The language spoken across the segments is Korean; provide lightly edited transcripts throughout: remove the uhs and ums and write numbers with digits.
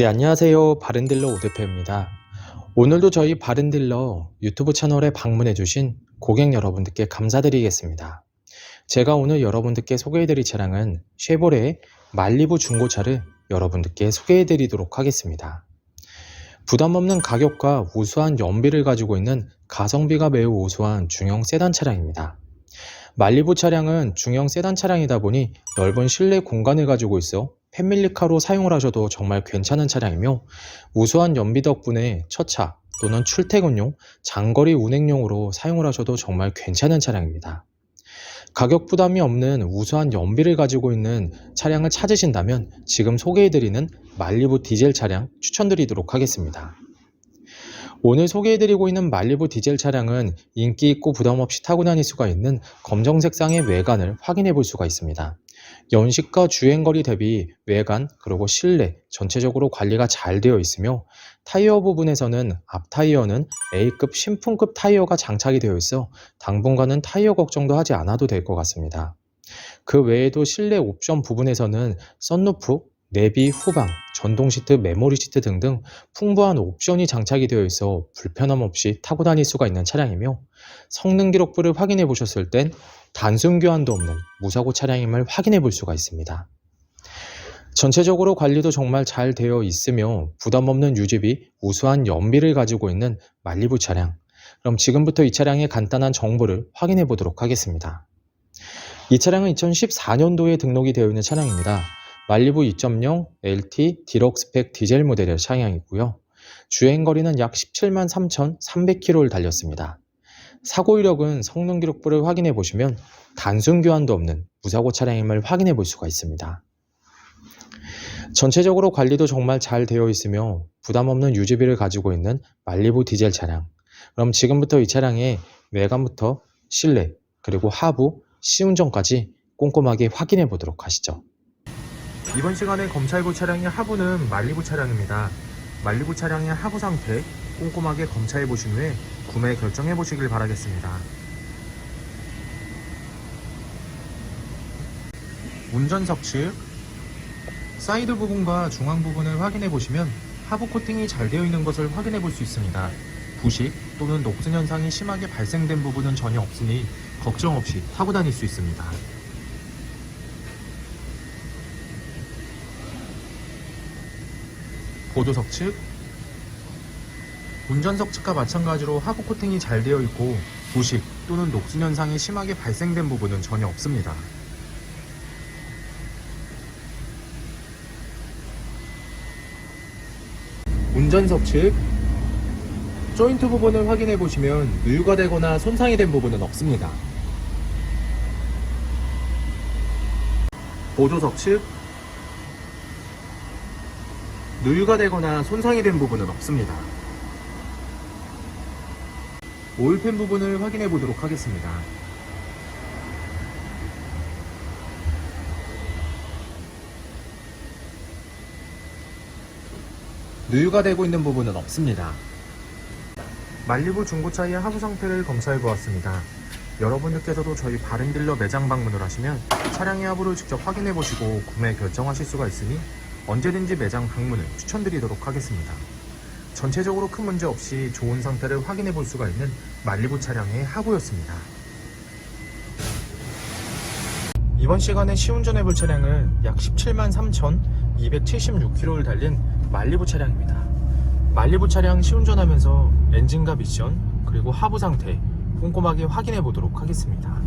네, 안녕하세요. 바른딜러 오대표입니다. 오늘도 저희 바른딜러 유튜브 채널에 방문해주신 고객 여러분들께 감사드리겠습니다. 제가 오늘 여러분들께 소개해드릴 차량은 쉐보레 말리부 중고차를 여러분들께 소개해드리도록 하겠습니다. 부담없는 가격과 우수한 연비를 가지고 있는 가성비가 매우 우수한 중형 세단 차량입니다. 말리부 차량은 중형 세단 차량이다 보니 넓은 실내 공간을 가지고 있어 패밀리카로 사용을 하셔도 정말 괜찮은 차량이며 우수한 연비 덕분에 첫차 또는 출퇴근용, 장거리 운행용으로 사용을 하셔도 정말 괜찮은 차량입니다. 가격 부담이 없는 우수한 연비를 가지고 있는 차량을 찾으신다면 지금 소개해드리는 말리부 디젤 차량 추천드리도록 하겠습니다. 오늘 소개해드리고 있는 말리부 디젤 차량은 인기 있고 부담없이 타고 다닐 수가 있는 검정색상의 외관을 확인해 볼 수가 있습니다. 연식과 주행거리 대비 외관 그리고 실내 전체적으로 관리가 잘 되어 있으며 타이어 부분에서는 앞 타이어는 A급 신품급 타이어가 장착이 되어 있어 당분간은 타이어 걱정도 하지 않아도 될 것 같습니다. 그 외에도 실내 옵션 부분에서는 썬루프, 내비, 후방, 전동 시트, 메모리 시트 등등 풍부한 옵션이 장착이 되어 있어 불편함 없이 타고 다닐 수가 있는 차량이며 성능 기록부를 확인해 보셨을 땐 단순 교환도 없는 무사고 차량임을 확인해 볼 수가 있습니다. 전체적으로 관리도 정말 잘 되어 있으며 부담 없는 유지비, 우수한 연비를 가지고 있는 말리부 차량. 그럼 지금부터 이 차량의 간단한 정보를 확인해 보도록 하겠습니다. 이 차량은 2014년도에 등록이 되어 있는 차량입니다. 말리부 2.0 LT 디럭스 스펙 디젤 모델의 차량이고요. 주행거리는 약 17만 3,300km를 달렸습니다. 사고 이력은 성능 기록부를 확인해 보시면 단순 교환도 없는 무사고 차량임을 확인해 볼 수가 있습니다. 전체적으로 관리도 정말 잘 되어 있으며 부담 없는 유지비를 가지고 있는 말리부 디젤 차량. 그럼 지금부터 이 차량의 외관부터 실내 그리고 하부, 시운전까지 꼼꼼하게 확인해 보도록 하시죠. 이번 시간에 검찰부 차량의 하부는 말리부 차량입니다. 말리부 차량의 하부 상태 꼼꼼하게 검차해 보신 후에 구매 결정해 보시길 바라겠습니다. 운전석 측 사이드 부분과 중앙 부분을 확인해 보시면 하부 코팅이 잘 되어 있는 것을 확인해 볼 수 있습니다. 부식 또는 녹슨 현상이 심하게 발생된 부분은 전혀 없으니 걱정 없이 타고 다닐 수 있습니다. 보조석 측 운전석 측과 마찬가지로 하부 코팅이 잘 되어 있고 부식 또는 녹슨 현상이 심하게 발생된 부분은 전혀 없습니다. 운전석 측 조인트 부분을 확인해 보시면 누유가 되거나 손상이 된 부분은 없습니다. 보조석 측 누유가 되거나 손상이 된 부분은 없습니다. 오일팬 부분을 확인해 보도록 하겠습니다. 누유가 되고 있는 부분은 없습니다. 말리부 중고차의 하부 상태를 검사해 보았습니다. 여러분들께서도 저희 바른딜러 매장 방문을 하시면 차량의 하부를 직접 확인해 보시고 구매 결정하실 수가 있으니 언제든지 매장 방문을 추천드리도록 하겠습니다. 전체적으로 큰 문제 없이 좋은 상태를 확인해 볼 수가 있는 말리부 차량의 하부였습니다. 이번 시간에 시운전해 볼 차량은 약 17만 3,276km를 달린 말리부 차량입니다. 말리부 차량 시운전하면서 엔진과 미션 그리고 하부 상태 꼼꼼하게 확인해 보도록 하겠습니다.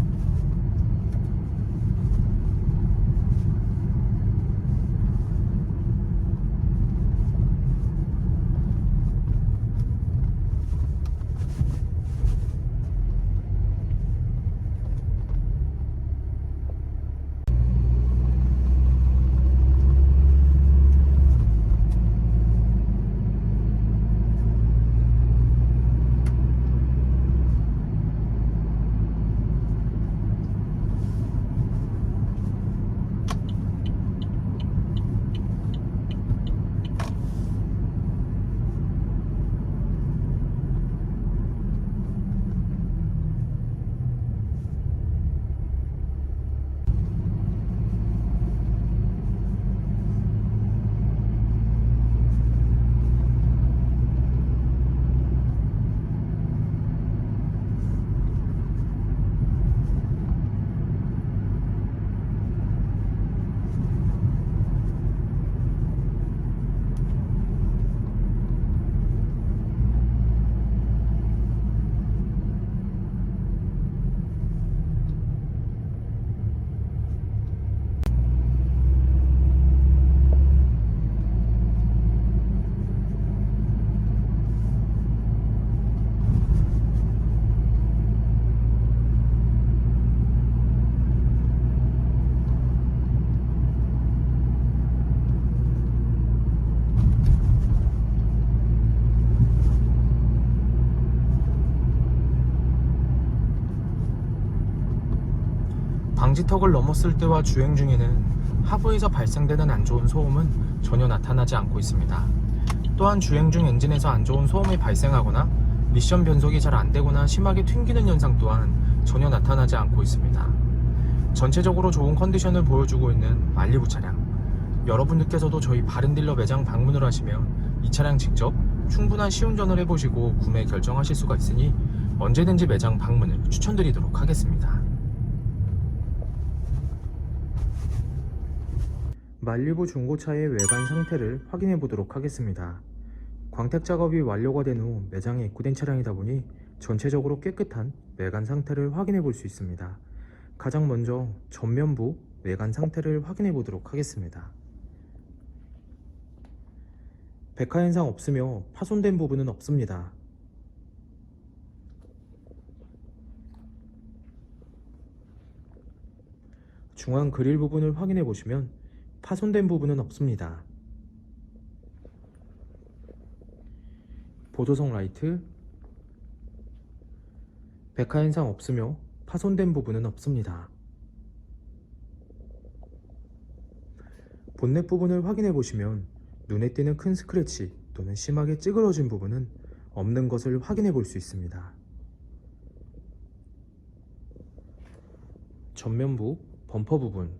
방지턱을 넘었을 때와 주행 중에는 하부에서 발생되는 안 좋은 소음은 전혀 나타나지 않고 있습니다. 또한 주행 중 엔진에서 안 좋은 소음이 발생하거나 미션 변속이 잘 안되거나 심하게 튕기는 현상 또한 전혀 나타나지 않고 있습니다. 전체적으로 좋은 컨디션을 보여주고 있는 말리부 차량, 여러분들께서도 저희 바른딜러 매장 방문을 하시면 이 차량 직접 충분한 시운전을 해보시고 구매 결정하실 수가 있으니 언제든지 매장 방문을 추천드리도록 하겠습니다. 말리부 중고차의 외관 상태를 확인해 보도록 하겠습니다. 광택 작업이 완료가 된 후 매장에 입고된 차량이다 보니 전체적으로 깨끗한 외관 상태를 확인해 볼 수 있습니다. 가장 먼저 전면부 외관 상태를 확인해 보도록 하겠습니다. 백화 현상 없으며 파손된 부분은 없습니다. 중앙 그릴 부분을 확인해 보시면 파손된 부분은 없습니다. 보조석 라이트, 백화 현상 없으며 파손된 부분은 없습니다. 본넷 부분을 확인해 보시면 눈에 띄는 큰 스크래치 또는 심하게 찌그러진 부분은 없는 것을 확인해 볼 수 있습니다. 전면부 범퍼 부분,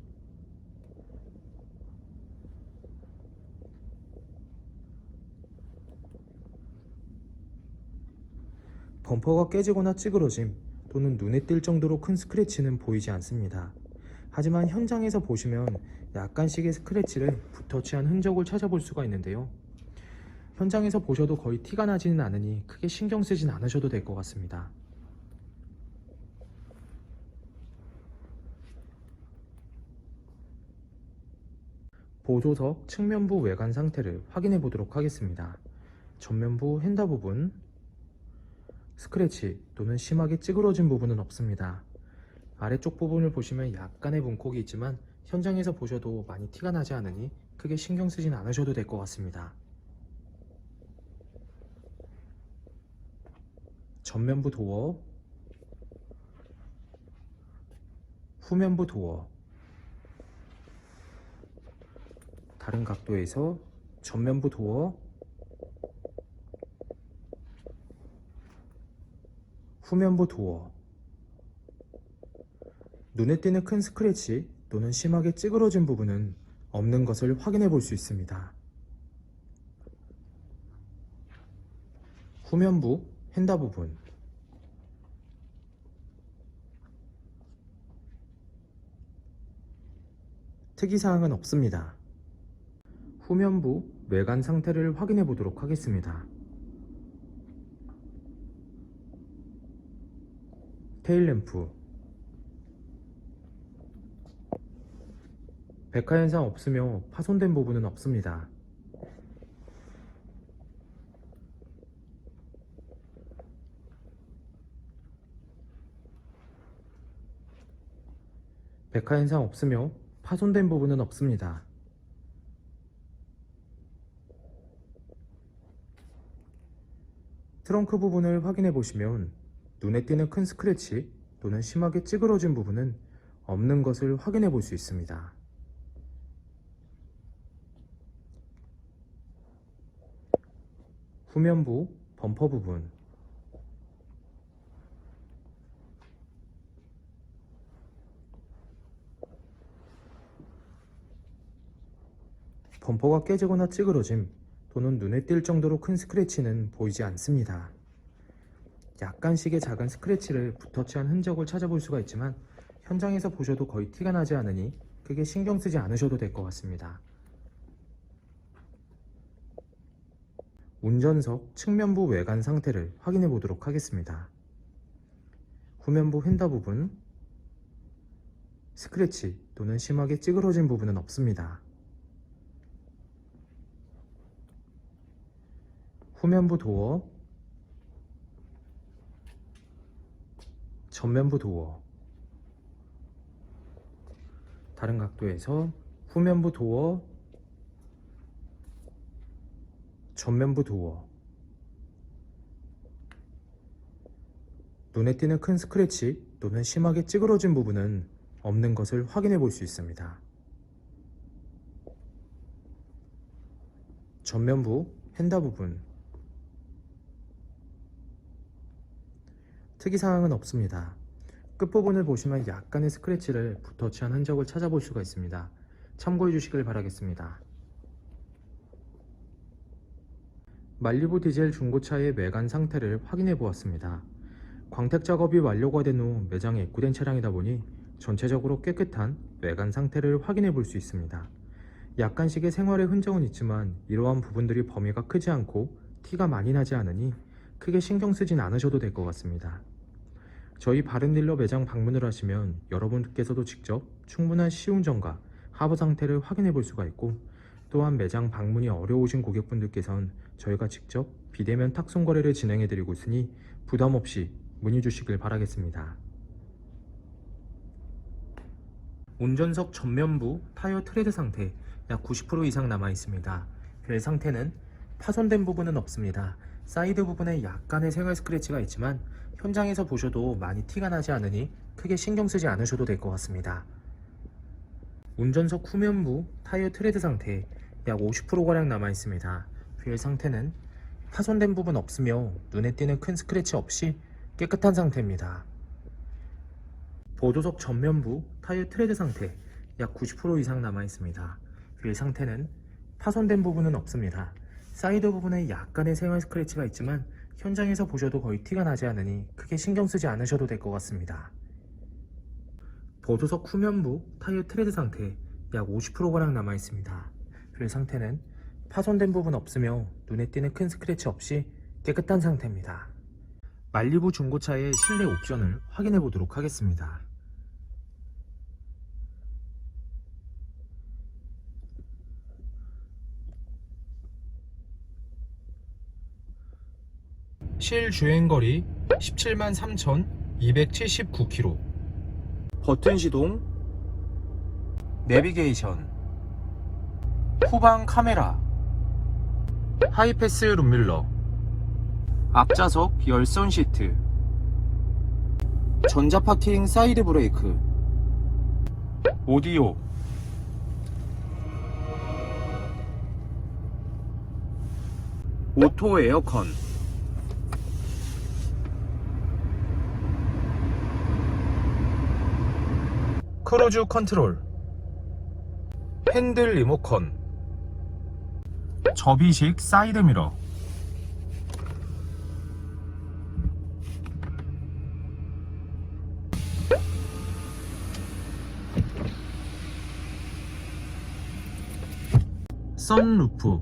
범퍼가 깨지거나 찌그러짐 또는 눈에 띌 정도로 큰 스크래치는 보이지 않습니다. 하지만 현장에서 보시면 약간씩의 스크래치를 붓터치한 흔적을 찾아볼 수가 있는데요. 현장에서 보셔도 거의 티가 나지는 않으니 크게 신경 쓰진 않으셔도 될 것 같습니다. 보조석 측면부 외관 상태를 확인해 보도록 하겠습니다. 전면부 핸들 부분, 스크래치 또는 심하게 찌그러진 부분은 없습니다. 아래쪽 부분을 보시면 약간의 문콕이 있지만 현장에서 보셔도 많이 티가 나지 않으니 크게 신경 쓰진 않으셔도 될 것 같습니다. 전면부 도어, 후면부 도어, 다른 각도에서 전면부 도어, 후면부 도어, 눈에 띄는 큰 스크래치 또는 심하게 찌그러진 부분은 없는 것을 확인해 볼 수 있습니다. 후면부 핸들 부분, 특이사항은 없습니다. 후면부 외관 상태를 확인해 보도록 하겠습니다. 테일램프, 백화 현상 없으며 파손된 부분은 없습니다. 백화 현상 없으며 파손된 부분은 없습니다. 트렁크 부분을 확인해 보시면 눈에 띄는 큰 스크래치 또는 심하게 찌그러진 부분은 없는 것을 확인해 볼 수 있습니다. 후면부 범퍼 부분, 범퍼가 깨지거나 찌그러짐 또는 눈에 띌 정도로 큰 스크래치는 보이지 않습니다. 약간씩의 작은 스크래치를 붓터치한 흔적을 찾아볼 수가 있지만 현장에서 보셔도 거의 티가 나지 않으니 크게 신경 쓰지 않으셔도 될 것 같습니다. 운전석 측면부 외관 상태를 확인해 보도록 하겠습니다. 후면부 핸들 부분, 스크래치 또는 심하게 찌그러진 부분은 없습니다. 후면부 도어, 전면부 도어, 다른 각도에서 후면부 도어, 전면부 도어, 눈에 띄는 큰 스크래치 또는 심하게 찌그러진 부분은 없는 것을 확인해 볼 수 있습니다. 전면부 휀다 부분 특이사항은 없습니다. 끝부분을 보시면 약간의 스크래치를 붓터치한 흔적을 찾아볼 수가 있습니다. 참고해 주시길 바라겠습니다. 말리부 디젤 중고차의 외관 상태를 확인해 보았습니다. 광택 작업이 완료가 된 후 매장에 입고된 차량이다 보니 전체적으로 깨끗한 외관 상태를 확인해 볼 수 있습니다. 약간씩의 생활의 흔적은 있지만 이러한 부분들이 범위가 크지 않고 티가 많이 나지 않으니 크게 신경 쓰진 않으셔도 될 것 같습니다. 저희 바른딜러 매장 방문을 하시면 여러분께서도 직접 충분한 시운전과 하부 상태를 확인해 볼 수가 있고, 또한 매장 방문이 어려우신 고객분들께선 저희가 직접 비대면 탁송 거래를 진행해 드리고 있으니 부담 없이 문의 주시길 바라겠습니다. 운전석 전면부 타이어 트레드 상태 약 90% 이상 남아 있습니다. 벨 상태는 파손된 부분은 없습니다. 사이드 부분에 약간의 생활 스크래치가 있지만 현장에서 보셔도 많이 티가 나지 않으니 크게 신경 쓰지 않으셔도 될 것 같습니다. 운전석 후면부 타이어 트레드 상태 약 50%가량 남아 있습니다. 휠 상태는 파손된 부분 없으며 눈에 띄는 큰 스크래치 없이 깨끗한 상태입니다. 보조석 전면부 타이어 트레드 상태 약 90% 이상 남아 있습니다. 휠 상태는 파손된 부분은 없습니다. 사이드 부분에 약간의 생활 스크래치가 있지만 현장에서 보셔도 거의 티가 나지 않으니 크게 신경 쓰지 않으셔도 될 것 같습니다. 보조석 후면부 타이어 트레드 상태 약 50%가량 남아 있습니다. 휠 상태는 파손된 부분 없으며 눈에 띄는 큰 스크래치 없이 깨끗한 상태입니다. 말리부 중고차의 실내 옵션을 확인해 보도록 하겠습니다. 실주행거리 17만 3,279km, 버튼 시동, 내비게이션, 후방 카메라, 하이패스 룸밀러, 앞좌석 열선 시트, 전자파킹 사이드 브레이크, 오디오, 오토 에어컨, 크루즈 컨트롤, 핸들 리모컨, 접이식 사이드미러, 선루프,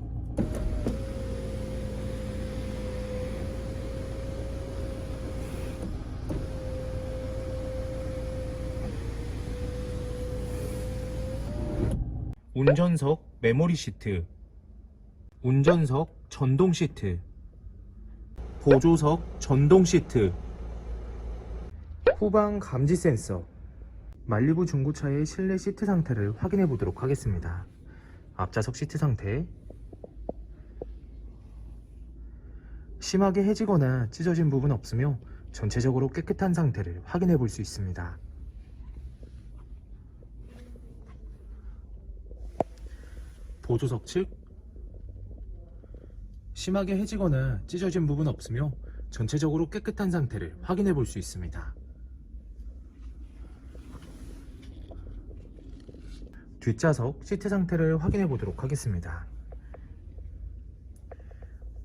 운전석 메모리 시트, 운전석 전동 시트, 보조석 전동 시트, 후방 감지 센서. 말리부 중고차의 실내 시트 상태를 확인해 보도록 하겠습니다. 앞좌석 시트 상태, 심하게 해지거나 찢어진 부분 없으며 전체적으로 깨끗한 상태를 확인해 볼 수 있습니다. 보조석 측, 심하게 해지거나 찢어진 부분 없으며 전체적으로 깨끗한 상태를 확인해 볼 수 있습니다. 뒷좌석 시트 상태를 확인해 보도록 하겠습니다.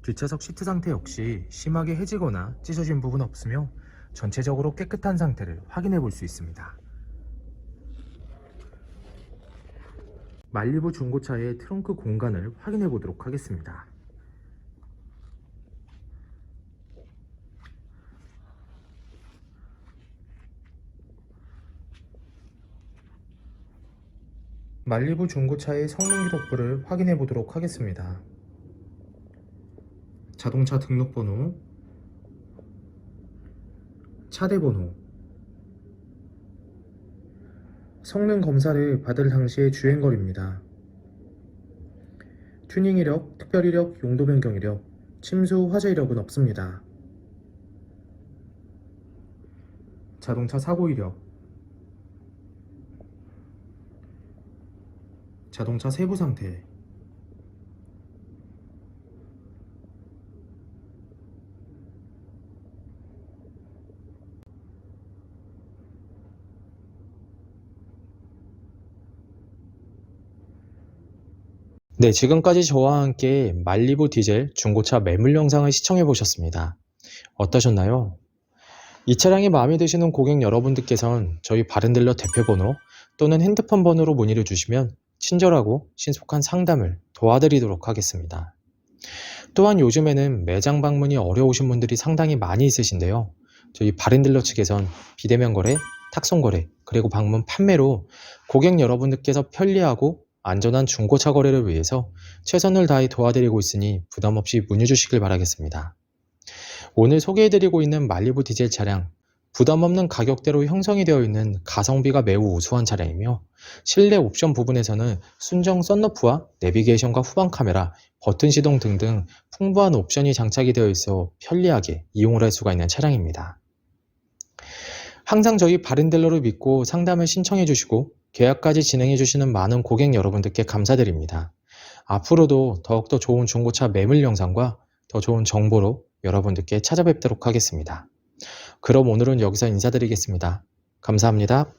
뒷좌석 시트 상태 역시 심하게 해지거나 찢어진 부분 없으며 전체적으로 깨끗한 상태를 확인해 볼 수 있습니다. 말리부 중고차의 트렁크 공간을 확인해 보도록 하겠습니다. 말리부 중고차의 성능 기록부를 확인해 보도록 하겠습니다. 자동차 등록번호, 차대번호, 성능 검사를 받을 당시의 주행거리입니다. 튜닝 이력, 특별 이력, 용도 변경 이력, 침수 화재 이력은 없습니다. 자동차 사고 이력, 자동차 세부 상태, 네, 지금까지 저와 함께 말리부 디젤 중고차 매물 영상을 시청해 보셨습니다. 어떠셨나요? 이 차량이 마음에 드시는 고객 여러분들께선 저희 바른딜러 대표번호 또는 핸드폰 번호로 문의를 주시면 친절하고 신속한 상담을 도와드리도록 하겠습니다. 또한 요즘에는 매장 방문이 어려우신 분들이 상당히 많이 있으신데요. 저희 바른딜러 측에선 비대면 거래, 탁송 거래, 그리고 방문 판매로 고객 여러분들께서 편리하고 안전한 중고차 거래를 위해서 최선을 다해 도와드리고 있으니 부담 없이 문의 주시길 바라겠습니다. 오늘 소개해드리고 있는 말리부 디젤 차량, 부담 없는 가격대로 형성이 되어 있는 가성비가 매우 우수한 차량이며 실내 옵션 부분에서는 순정 썬루프와 내비게이션과 후방 카메라, 버튼 시동 등등 풍부한 옵션이 장착이 되어 있어 편리하게 이용을 할 수가 있는 차량입니다. 항상 저희 바른딜러를 믿고 상담을 신청해 주시고 계약까지 진행해 주시는 많은 고객 여러분들께 감사드립니다. 앞으로도 더욱더 좋은 중고차 매물 영상과 더 좋은 정보로 여러분들께 찾아뵙도록 하겠습니다. 그럼 오늘은 여기서 인사드리겠습니다. 감사합니다.